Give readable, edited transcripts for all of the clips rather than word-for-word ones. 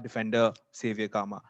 defender Saviour Gama.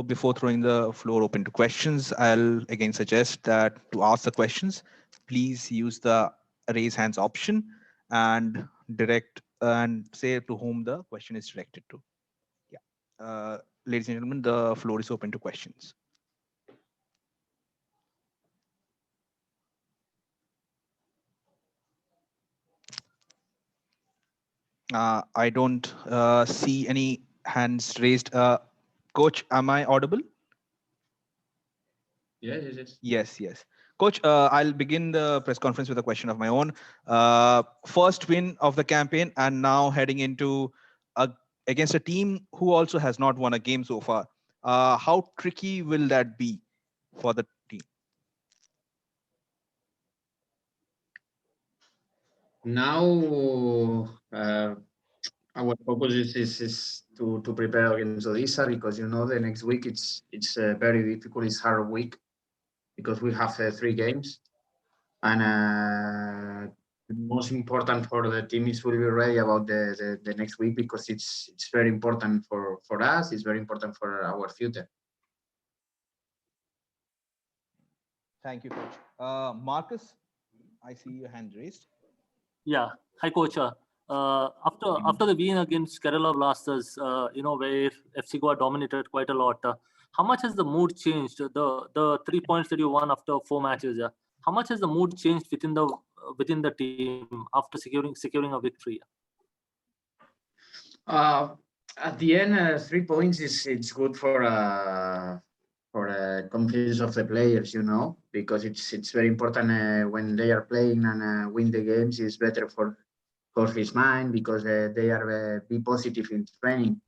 Before throwing the floor open to questions, I'll again suggest that to ask the questions, please use the raise hands option and direct and say to whom the question is directed to. Yeah. Ladies and gentlemen, the floor is open to questions. I don't see any hands raised. Coach, am I audible? Yes. Coach, I'll begin the press conference with a question of my own. First win of the campaign, and now heading into against a team who also has not won a game so far. How tricky will that be for the team? Now, our focus is to prepare against Odisha, because the next week it's very difficult. It's hard week because we have 3 games, and the most important for the team is will be ready about the next week, because it's very important for us. It's very important for our future. Thank you, Coach. Marcus, I see your hand raised. Yeah. Hi, Coach. After the win against Kerala Blasters, where FC Goa dominated quite a lot, how much has the mood changed? The 3 points that you won after 4 matches, how much has the mood changed within the team after securing a victory? At the end, 3 points it's good for confidence of the players, because it's very important when they are playing and win the games. Is better for his mind, because they are be positive in training.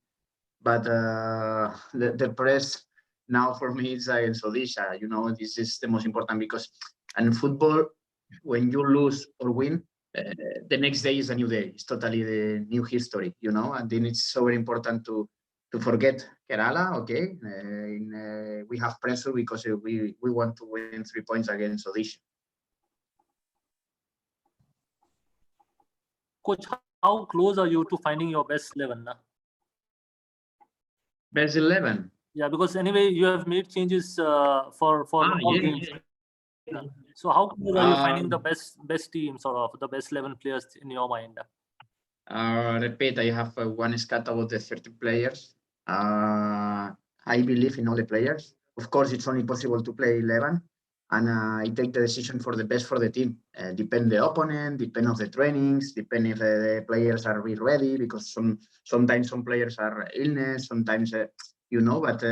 But the press now for me is against Odisha. This is the most important, because in football, when you lose or win, the next day is a new day. It's totally the new history, and then it's so very important to forget Kerala. Okay, we have pressure because we want to win 3 points against Odisha. Coach, how close are you to finding your best 11? Best 11? Yeah, because anyway, you have made changes for all games. Yeah. So how close are you finding the best team, sort of the best 11 players in your mind? Repeat, I have one stat about the 30 players. I believe in all the players. Of course, it's only possible to play 11, and I take the decision for the best for the team. Depend the opponent, depend of the trainings, depend if the players are really ready, because sometimes some players are illness, sometimes but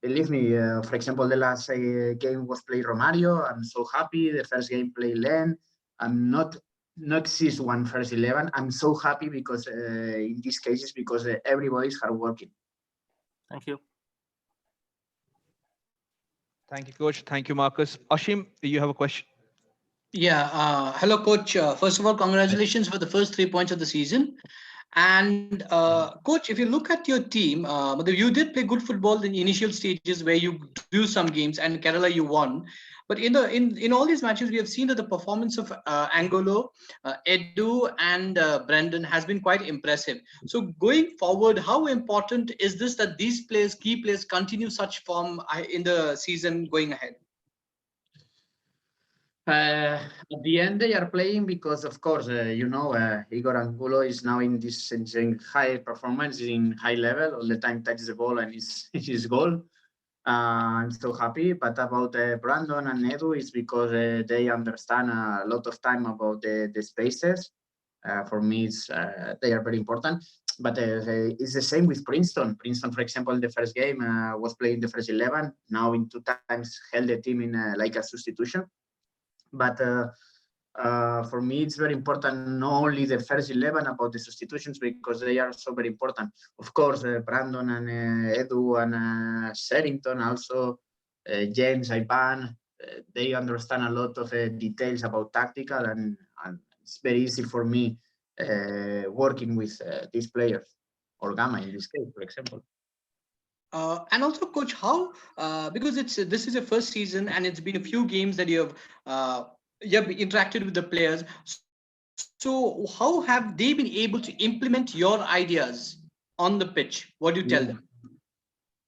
believe me, for example, the last game was played Romario. I'm so happy. The first game played Len. I'm not exist one first 11. I'm so happy because in these cases, because everybody is hardworking. Thank you. Thank you, Coach. Thank you, Marcus. Ashim, you have a question? Yeah. Hello, Coach. First of all, congratulations for the first 3 points of the season. And Coach, if you look at your team, you did play good football in the initial stages where you drew some games, and Kerala you won. But in all these matches, we have seen that the performance of Angolo, Edu, and Brendan has been quite impressive. So going forward, how important is this that these players, key players, continue such form in the season going ahead? At the end, they are playing because, of course, Igor Angulo is now in this high performance, in high level, all the time touches the ball and it's his goal. I'm so happy. But about Brandon and Edu, is because they understand a lot of time about the spaces. For me, they are very important. But it's the same with Princeton. Princeton, for example, in the first game was playing the first 11. Now in 2 times held the team in like a substitution. But for me, it's very important not only the first 11 about the substitutions, because they are so very important. Of course, Brandon and Edu and Sherrington, also James, Ivan, they understand a lot of details about tactical, and it's very easy for me working with these players, or Gama in this case, for example. And also, Coach, how because this is your first season and it's been a few games that you have interacted with the players. So how have they been able to implement your ideas? on the pitch, what do you tell them?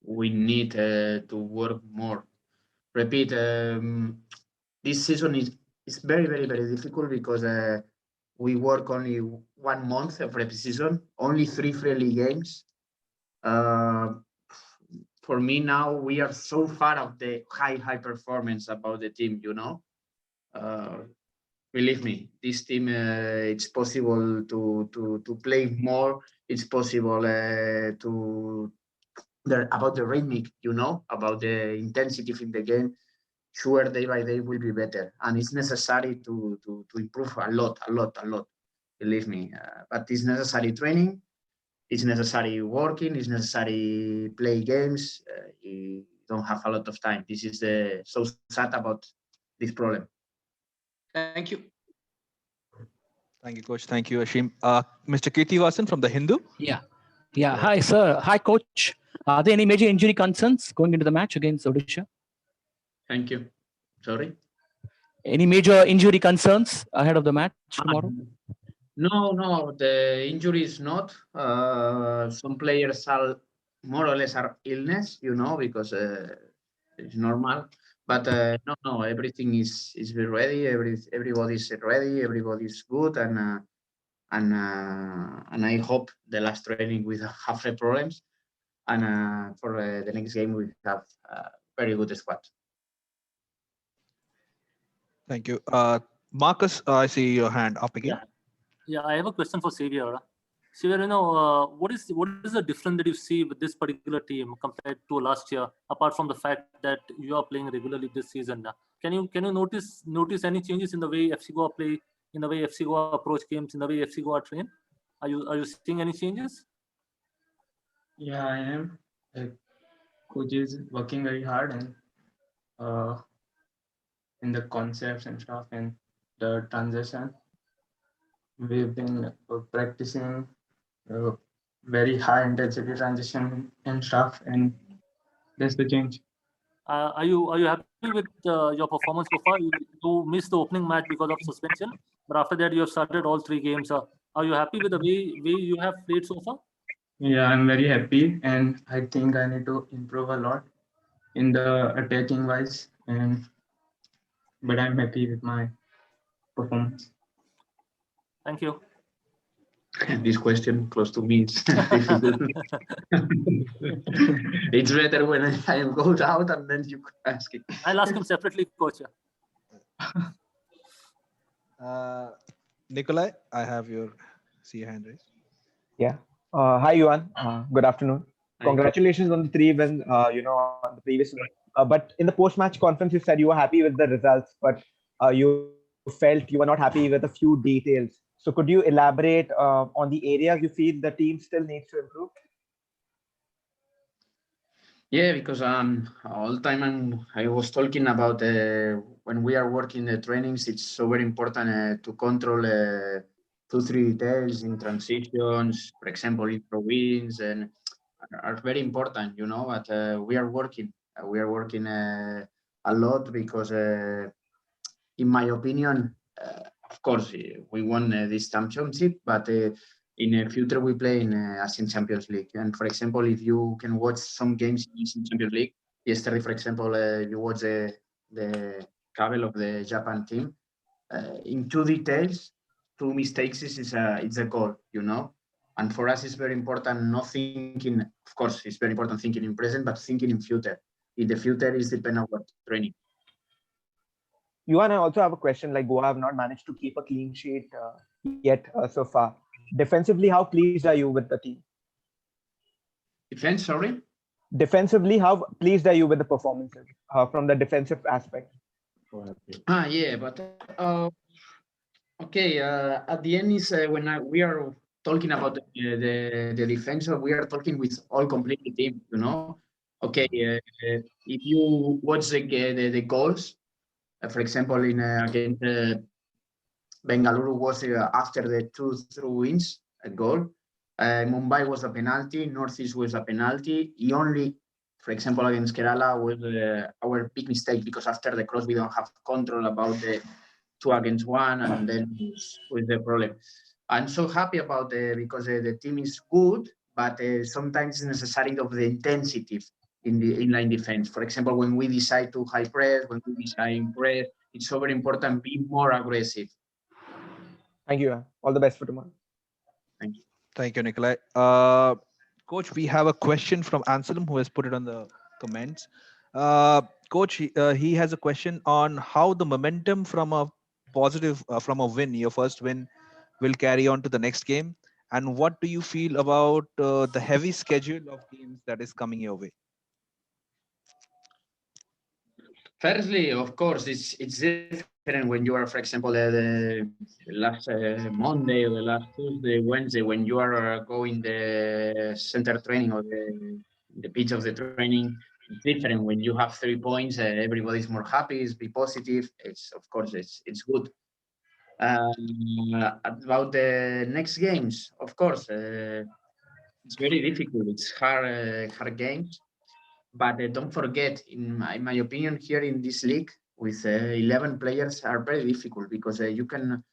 We need to work more. Repeat, this season is very, very, very difficult because we work only 1 month of pre-season, only 3 friendly games. For me now, we are so far of the high performance about the team, you know. Believe me, this team, it's possible to play more. It's possible about the rhythmic, you know, about the intensity in the game. Sure, day by day will be better, and it's necessary to improve a lot. Believe me, but it's necessary training. It's necessary working. It's necessary play games. You don't have a lot of time. This is so sad about this problem. Thank you. Thank you, coach. Thank you, Ashim. Mr. Kirti Vasan from the Hindu. Yeah. Hi, sir. Hi, coach. Are there any major injury concerns going into the match against Odisha? Thank you. Sorry. Any major injury concerns ahead of the match tomorrow? No, the injury is not. Some players are more or less are illness, you know, because it's normal. But no, everything is ready. Everybody's ready. Everybody's good, and I hope the last training we have no problems, and for the next game we have very good squad. Thank you. Marcus, I see your hand up again. Yeah, I have a question for Saviour. Saviour, you know, what is the difference that you see with this particular team compared to last year, apart from the fact that you are playing regularly this season? Can you notice any changes in the way FC Goa play, in the way FC Goa approach games, in the way FC Goa train? Are you seeing any changes? Yeah, I am. Coach is working very hard and in the concepts and stuff and the transition. We've been practicing very high intensity transition and stuff, and that's the change. Are you happy with your performance so far? You missed the opening match because of suspension, but after that you have started all 3 games. Are you happy with the way you have played so far? Yeah, I'm very happy, and I think I need to improve a lot in the attacking wise, but I'm happy with my performance. Thank you. This question close to me is difficult. It's better when I go out and then you ask it. I'll ask him separately, coach. Nikolai, I have your hand raised. Yeah. Hi, Yuan. Good afternoon. Congratulations on the 3 wins, on the previous week. But in the post-match conference, you said you were happy with the results, but you felt you were not happy with a few details. So could you elaborate on the areas you feel the team still needs to improve? Yeah, because all the time I was talking about when we are working the trainings, it's so very important to control 2-3 details in transitions, for example, in throw-ins, and are very important, you know. But we are working a lot because, in my opinion, of course, we won this championship, but in the future we play in Asian Champions League. And for example, if you can watch some games in Asian Champions League, yesterday, for example, you watch the cover of the Japan team. In 2 details, 2 mistakes it's a goal, you know. And for us, it's very important not thinking. Of course, it's very important thinking in present, but thinking in future. In the future is dependent on what training. Yuan, I also have a question. Like, Goa have not managed to keep a clean sheet yet so far. Defensively, how pleased are you with the team? Defense, sorry? Defensively, how pleased are you with the performances from the defensive aspect? Yeah, but okay. At the end is when we are talking about the defense, we are talking with all complete team, you know. Okay, if you watch the goals, for example, in against Bengaluru was after the 2 throw-ins, a goal. Mumbai was a penalty. Northeast was a penalty. Only, for example, against Kerala was our big mistake because after the cross we don't have control about the 2 against 1, and then with the problem. I'm so happy about because the team is good, but sometimes it's necessary of the intensity in the inline defense. For example, when we decide to high press, when we decide press, it's so very important be more aggressive. Thank you. All the best for tomorrow. Thank you. Thank you, Nikolai. Coach, we have a question from Anselm who has put it on the comments. Coach, he has a question on how the momentum from a positive, from a win, your first win, will carry on to the next game. And what do you feel about the heavy schedule of games that is coming your way? Firstly, of course, it's different when you are, for example, the last Monday or the last Tuesday, Wednesday, when you are going the center training or the pitch of the training. It's different when you have 3 points. Everybody's more happy. It's be positive. It's of course it's good. About the next games, of course, it's very difficult. It's hard games. But don't forget, in my opinion, here in this league, with 11 players are very difficult because you can,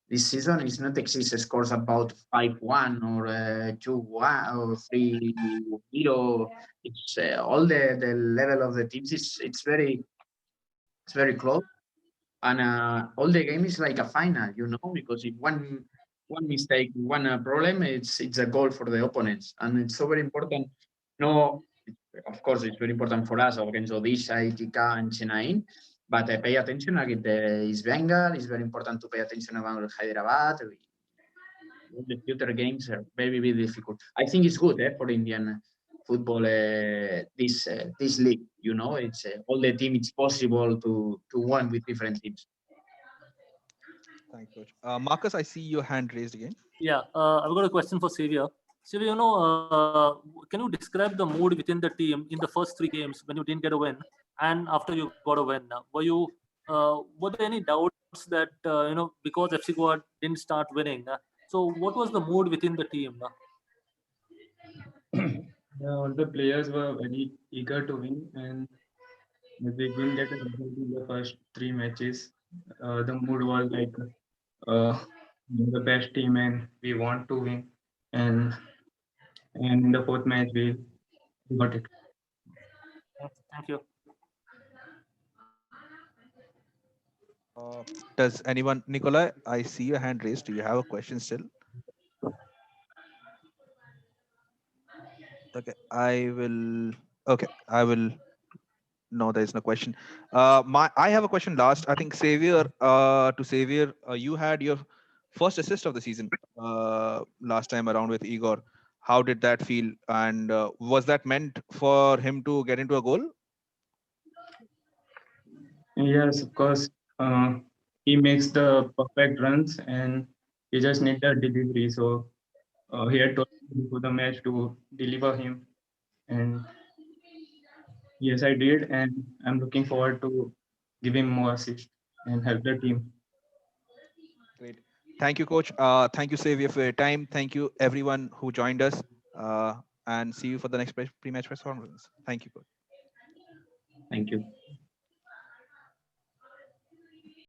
this season is not exist scores about 5-1 or 2-1 or 3-0. It's all the level of the teams it's very close. And all the game is like a final, because if one mistake, one problem, it's a goal for the opponents. And it's so very important. No, of course, it's very important for us against Odisha, Itika, and Chennai. But pay attention against the East Bengal. It's very important to pay attention about Hyderabad. The future games are very, very difficult. I think it's good for Indian football. This league, it's all the team. It's possible to win with different teams. Thanks, Coach. Marcus, I see your hand raised again. Yeah, I've got a question for Saviour. Saviour, can you describe the mood within the team in the first 3 games when you didn't get a win and after you got a win? Were there any doubts that because FC Goa didn't start winning? So what was the mood within the team? Yeah, all the players were very eager to win, and they didn't get a result in the first 3 matches. The mood was like we're the best team and we want to win. And in the 4th match we got it. Thank you. Does anyone, Nikolai, I see your hand raised. Do you have a question still? Okay, I will. No, there is no question. I have a question last. I think Saviour, you had your first assist of the season last time around with Igor. How did that feel? And was that meant for him to get into a goal? Yes, of course. He makes the perfect runs and he just need the delivery. So he had told me before the match to deliver him. And yes, I did. And I'm looking forward to give him more assists and help the team. Great. Thank you, Coach. Thank you, Saviour, for your time. Thank you, everyone who joined us. And see you for the next pre-match press conference. Thank you, Coach. Thank you.